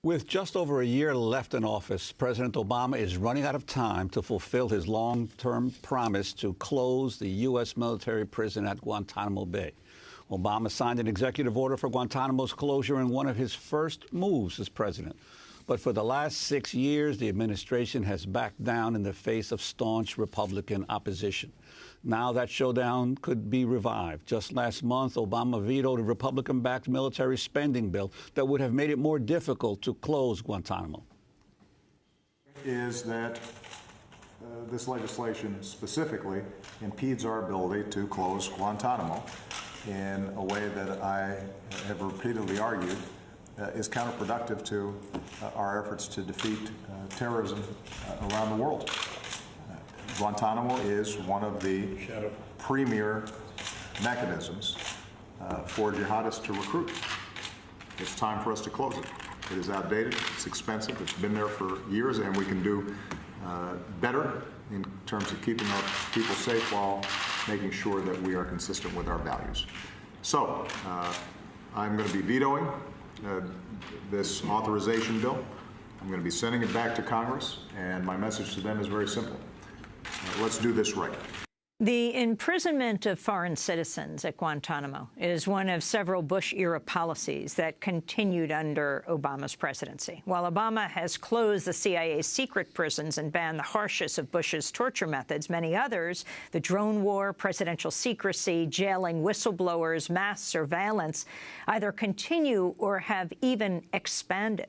With just over a year left in office, President Obama is running out of time to fulfill his long-term promise to close the U.S. military prison at Guantanamo Bay. Obama signed an executive order for Guantanamo's closure in one of his first moves as president. But for the last 6 years, the administration has backed down in the face of staunch Republican opposition. Now that showdown could be revived. Just last month, Obama vetoed a Republican-backed military spending bill that would have made it more difficult to close Guantanamo. Is that this legislation specifically impedes our ability to close Guantanamo in a way that I have repeatedly argued is counterproductive to our efforts to defeat terrorism around the world. Guantanamo is one of the premier mechanisms for jihadists to recruit. It's time for us to close it. It is outdated, it's expensive, it's been there for years, and we can do better in terms of keeping our people safe while making sure that we are consistent with our values. So, I'm going to be vetoing this authorization bill. I'm going to be sending it back to Congress, and my message to them is very simple. Let's do this right. The imprisonment of foreign citizens at Guantanamo is one of several Bush-era policies that continued under Obama's presidency. While Obama has closed the CIA's secret prisons and banned the harshest of Bush's torture methods, many others, the drone war, presidential secrecy, jailing whistleblowers, mass surveillance, either continue or have even expanded.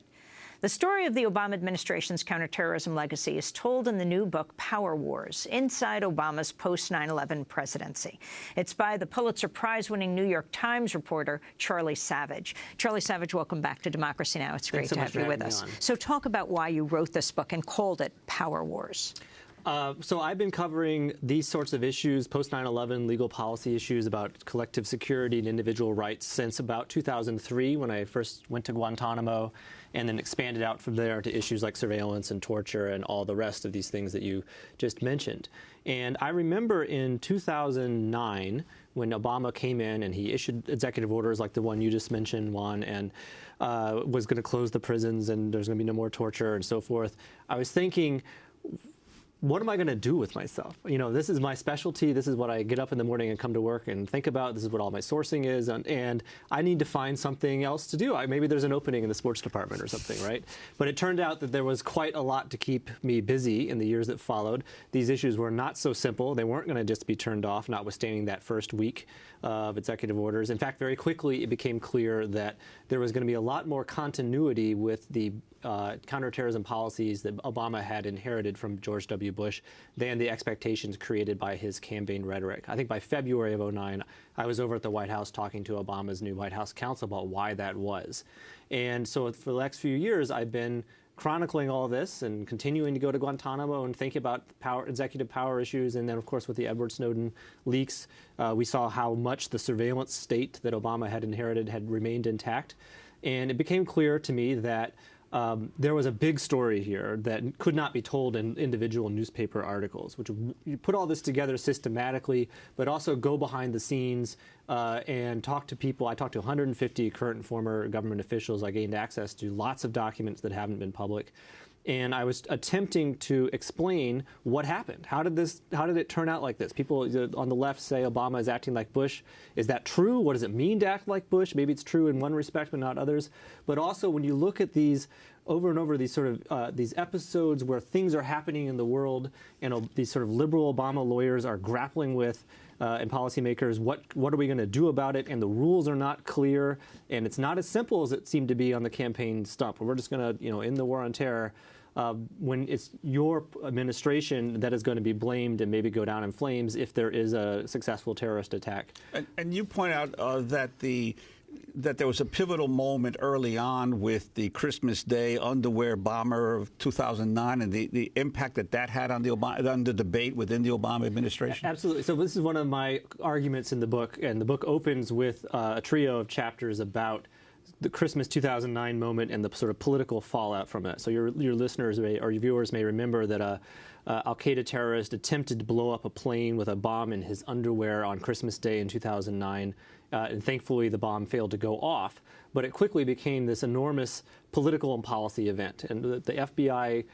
The story of the Obama administration's counterterrorism legacy is told in the new book, Power Wars, Inside Obama's Post-9/11 Presidency. It's by the Pulitzer Prize-winning New York Times reporter, Charlie Savage. Charlie Savage, welcome back to Democracy Now! It's great to have you with us. So talk about why you wrote this book and called it Power Wars. So I've been covering these sorts of issues, post-9/11 legal policy issues about collective security and individual rights since about 2003 when I first went to Guantanamo, and then expanded out from there to issues like surveillance and torture and all the rest of these things that you just mentioned. And I remember in 2009 when Obama came in and he issued executive orders like the one you just mentioned, Juan, and was going to close the prisons and there's going to be no more torture and so forth. I was thinking, what am I going to do with myself? You know, this is my specialty. This is what I get up in the morning and come to work and think about. This is what all my sourcing is. And I need to find something else to do. Maybe there's an opening in the sports department or something, right? But it turned out that there was quite a lot to keep me busy in the years that followed. These issues were not so simple. They weren't going to just be turned off, notwithstanding that first week of executive orders. In fact, very quickly it became clear that there was going to be a lot more continuity with the counterterrorism policies that Obama had inherited from George W. Bush than the expectations created by his campaign rhetoric. I think by February of 2009, I was over at the White House talking to Obama's new White House counsel about why that was. And so for the next few years, I've been chronicling all this and continuing to go to Guantanamo and think about executive power issues. And then, of course, with the Edward Snowden leaks, we saw how much the surveillance state that Obama had inherited had remained intact. And it became clear to me that there was a big story here that could not be told in individual newspaper articles, which you put all this together systematically, but also go behind the scenes and talk to people. I talked to 150 current and former government officials. I gained access to lots of documents that haven't been public. And I was attempting to explain what happened. How did it turn out like this? People on the left say Obama is acting like Bush. Is that true? What does it mean to act like Bush? Maybe it's true in one respect, but not others. But also, when you look at these over and over, these sort of these episodes where things are happening in the world, and these sort of liberal Obama lawyers are grappling with and policymakers, what are we going to do about it? And the rules are not clear, and it's not as simple as it seemed to be on the campaign stump. We're just going to, end the war on terror. When it's your administration that is going to be blamed and maybe go down in flames if there is a successful terrorist attack. And you point out that there was a pivotal moment early on with the Christmas Day underwear bomber of 2009 and the impact that had on the debate within the Obama administration. Absolutely. So this is one of my arguments in the book, and the book opens with a trio of chapters about the Christmas 2009 moment and the sort of political fallout from it. So your listeners or your viewers may remember that a al-Qaeda terrorist attempted to blow up a plane with a bomb in his underwear on Christmas Day in 2009. and thankfully the bomb failed to go off. But it quickly became this enormous political and policy event. And the FBI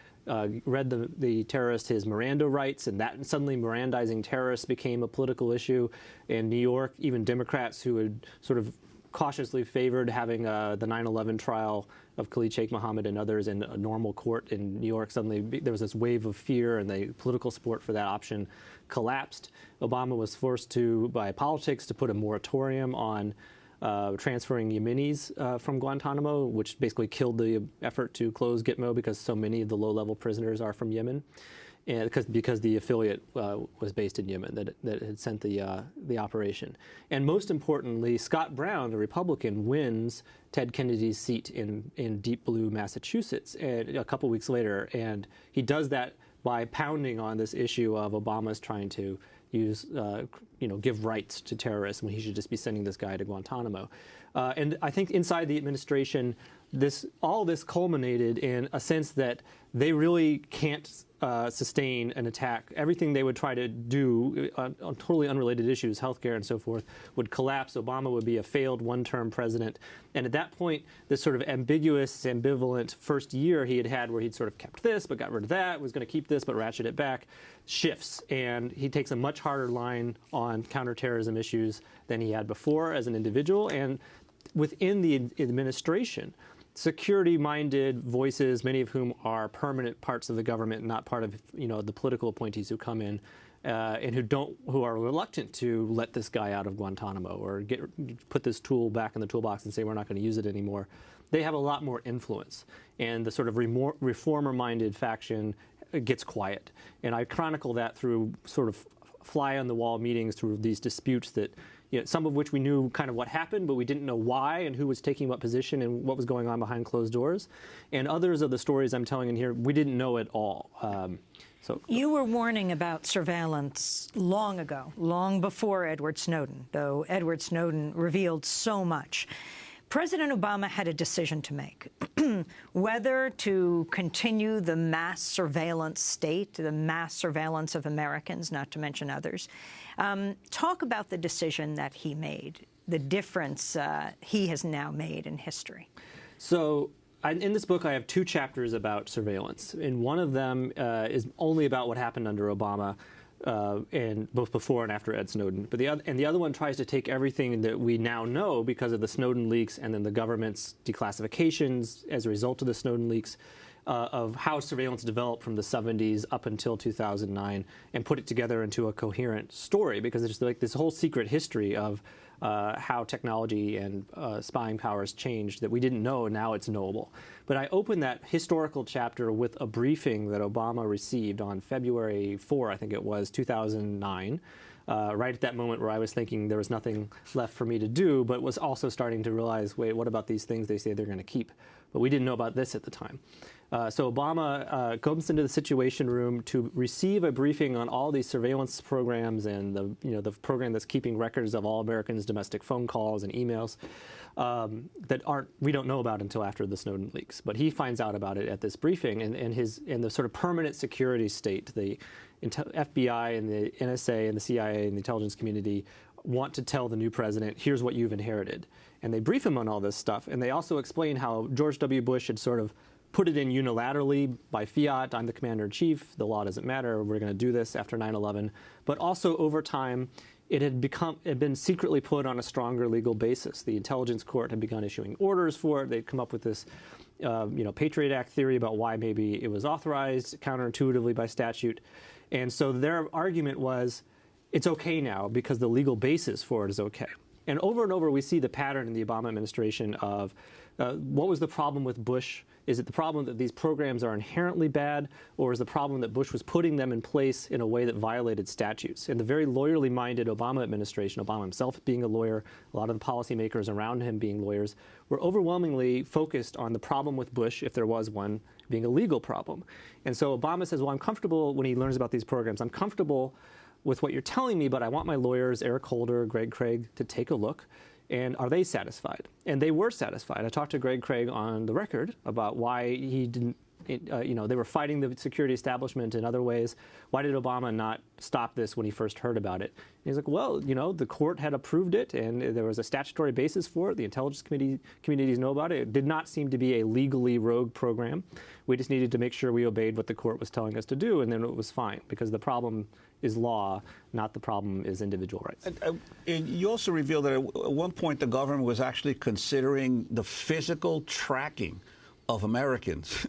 read the terrorist his Miranda rights, and that suddenly Mirandizing terrorists became a political issue. In New York, even Democrats who had sort of cautiously favored having the 9/11 trial of Khalid Sheikh Mohammed and others in a normal court in New York, suddenly there was this wave of fear, and the political support for that option collapsed. Obama was forced to, by politics, to put a moratorium on transferring Yemenis from Guantanamo, which basically killed the effort to close Gitmo because so many of the low-level prisoners are from Yemen, and because the affiliate was based in Yemen that had sent the operation. And most importantly, Scott Brown, the Republican, wins Ted Kennedy's seat in Deep Blue, Massachusetts, a couple weeks later, and he does that by pounding on this issue of Obama's trying to use, give rights to terrorists when he should just be sending this guy to Guantanamo. And I think inside the administration, all this culminated in a sense that they really can't sustain an attack. Everything they would try to do on totally unrelated issues, healthcare and so forth, would collapse. Obama would be a failed one-term president. And at that point, this sort of ambiguous, ambivalent first year he had where he'd sort of kept this but got rid of that, was going to keep this but ratchet it back, shifts. And he takes a much harder line on counterterrorism issues than he had before as an individual. And within the administration, security-minded voices, many of whom are permanent parts of the government, not part of the political appointees who come in, and who are reluctant to let this guy out of Guantanamo or put this tool back in the toolbox and say we're not going to use it anymore. They have a lot more influence, and the sort of reformer-minded faction gets quiet. And I chronicle that through sort of fly-on-the-wall meetings, through these disputes that. Some of which we knew kind of what happened, but we didn't know why and who was taking what position and what was going on behind closed doors. And others of the stories I'm telling in here, we didn't know at all. You were warning about surveillance long ago, long before Edward Snowden, though Edward Snowden revealed so much. President Obama had a decision to make, whether to continue the mass surveillance state, the mass surveillance of Americans, not to mention others. Talk about the decision that he made, the difference he has now made in history. So in this book, I have 2 chapters about surveillance, and one of them is only about what happened under Obama, and both before and after Ed Snowden. But the other one tries to take everything that we now know because of the Snowden leaks and then the government's declassifications as a result of the Snowden leaks, of how surveillance developed from the 70s up until 2009, and put it together into a coherent story, because it's like this whole secret history of how technology and spying powers changed that we didn't know, and now it's knowable. But I opened that historical chapter with a briefing that Obama received on February 4, I think it was, 2009, right at that moment where I was thinking there was nothing left for me to do, but was also starting to realize, wait, what about these things they say they're going to keep? But we didn't know about this at the time. So Obama comes into the Situation Room to receive a briefing on all these surveillance programs and the program that's keeping records of all Americans' domestic phone calls and emails that we don't know about until after the Snowden leaks. But he finds out about it at this briefing, and the sort of permanent security state, the FBI and the NSA and the CIA and the intelligence community want to tell the new president, here's what you've inherited. And they brief him on all this stuff. And they also explain how George W. Bush had sort of put it in unilaterally by fiat. I'm the commander-in-chief. The law doesn't matter. We're going to do this after 9/11. But also over time, it had been secretly put on a stronger legal basis. The intelligence court had begun issuing orders for it. They'd come up with this Patriot Act theory about why maybe it was authorized counterintuitively by statute. And so their argument was, it's okay now because the legal basis for it is okay. And over we see the pattern in the Obama administration of what was the problem with Bush? Is it the problem that these programs are inherently bad, or is the problem that Bush was putting them in place in a way that violated statutes? And the very lawyerly minded Obama administration, Obama himself being a lawyer, a lot of the policymakers around him being lawyers, were overwhelmingly focused on the problem with Bush, if there was one, being a legal problem. And so Obama says, well, I'm comfortable when he learns about these programs. I'm comfortable with what you're telling me, but I want my lawyers, Eric Holder, Greg Craig, to take a look. And are they satisfied? And they were satisfied. I talked to Greg Craig on the record about why he didn't they were fighting the security establishment in other ways. Why did Obama not stop this when he first heard about it? And he's like, well, the court had approved it, and there was a statutory basis for it. The intelligence communities know about it. It did not seem to be a legally rogue program. We just needed to make sure we obeyed what the court was telling us to do, and then it was fine, because the problem is law, not the problem is individual rights. And you also revealed that at one point the government was actually considering the physical tracking of Americans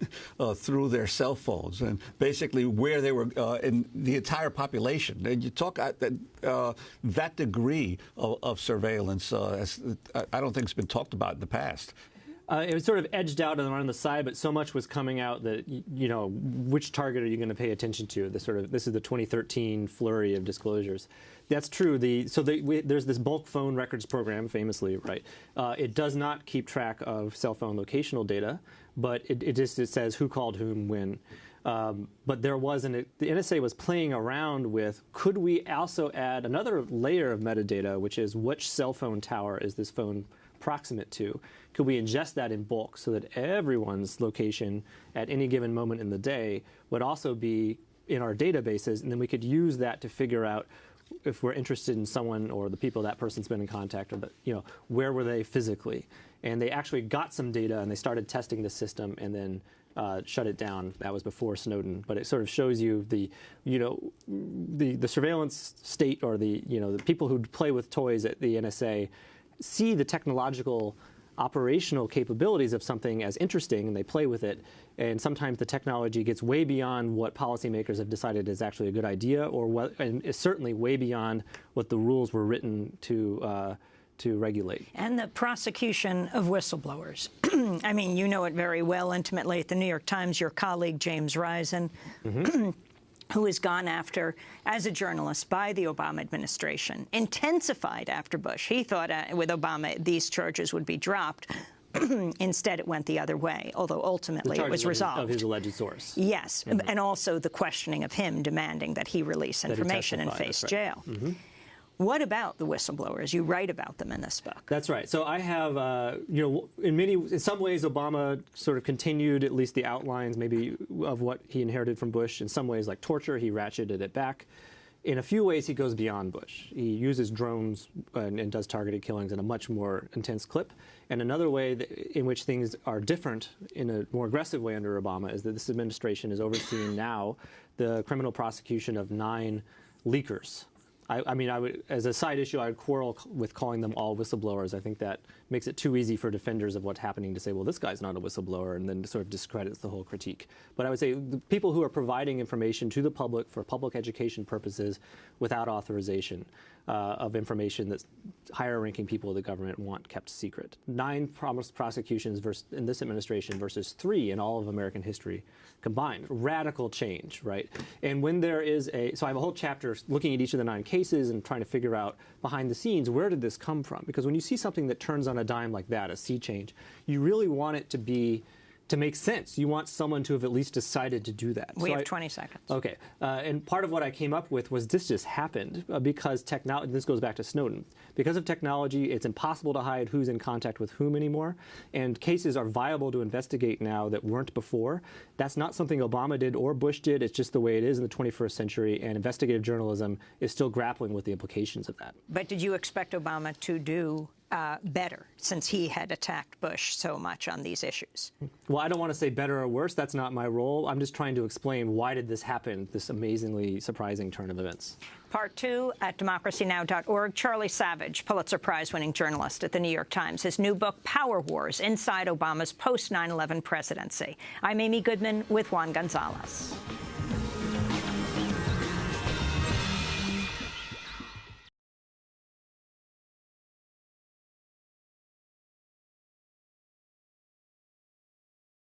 through their cell phones, and basically where they were in the entire population. And you talk that degree of surveillance. I don't think it's been talked about in the past. It was sort of edged out on the side, but so much was coming out that, which target are you going to pay attention to? This is the 2013 flurry of disclosures. That's true. There's this bulk phone records program, famously, right? It does not keep track of cell phone locational data, but it says who called whom when. But the NSA was playing around with, could we also add another layer of metadata, which is which cell phone tower is this phone proximate to? Could we ingest that in bulk so that everyone's location at any given moment in the day would also be in our databases, and then we could use that to figure out if we're interested in someone or the people that person's been in contact, or where were they physically? And they actually got some data, and they started testing the system, and then shut it down. That was before Snowden, but it sort of shows you the surveillance state, or the people who play with toys at the NSA see the technological operational capabilities of something as interesting, and they play with it. And sometimes the technology gets way beyond what policymakers have decided is actually a good idea, and is certainly way beyond what the rules were written to regulate. And the prosecution of whistleblowers. I mean, you know it very well intimately at the New York Times. Your colleague, James Risen, who is gone after as a journalist by the Obama administration, intensified after Bush. He thought with Obama these charges would be dropped. Instead, it went the other way, although ultimately it was resolved. Of his alleged source. Yes, and also the questioning of him demanding that he release information and face jail. What about the whistleblowers? You write about them in this book. That's right. So I have, in some ways, Obama sort of continued at least the outlines maybe of what he inherited from Bush. In some ways, like torture, he ratcheted it back. In a few ways, he goes beyond Bush. He uses drones and does targeted killings in a much more intense clip. And another way in which things are different in a more aggressive way under Obama is that this administration is overseeing now the criminal prosecution of 9 leakers. I mean, as a side issue, I would quarrel with calling them all whistleblowers. I think that makes it too easy for defenders of what's happening to say, well, this guy's not a whistleblower, and then sort of discredits the whole critique. But I would say the people who are providing information to the public for public education purposes without authorization of information that higher-ranking people of the government want kept secret. 9 prosecutions in this administration versus 3 in all of American history combined. Radical change, right? And when there is so I have a whole chapter looking at each of the 9 cases and trying to figure out behind the scenes, where did this come from? Because when you see something that turns on a dime like that, a sea change, you really want it to make sense. You want someone to have at least decided to do that. We have 20 seconds. Okay. And part of what I came up with was this just happened because technology, this goes back to Snowden. Because of technology, it's impossible to hide who's in contact with whom anymore. And cases are viable to investigate now that weren't before. That's not something Obama did or Bush did. It's just the way it is in the 21st century. And investigative journalism is still grappling with the implications of that. But did you expect Obama to do better, since he had attacked Bush so much on these issues? Well, I don't want to say better or worse. That's not my role. I'm just trying to explain why did this happen, this amazingly surprising turn of events. Part 2 at democracynow.org. Charlie Savage, Pulitzer Prize-winning journalist at the New York Times. His new book, Power Wars, Inside Obama's Post-9/11 Presidency. I'm Amy Goodman with Juan Gonzalez.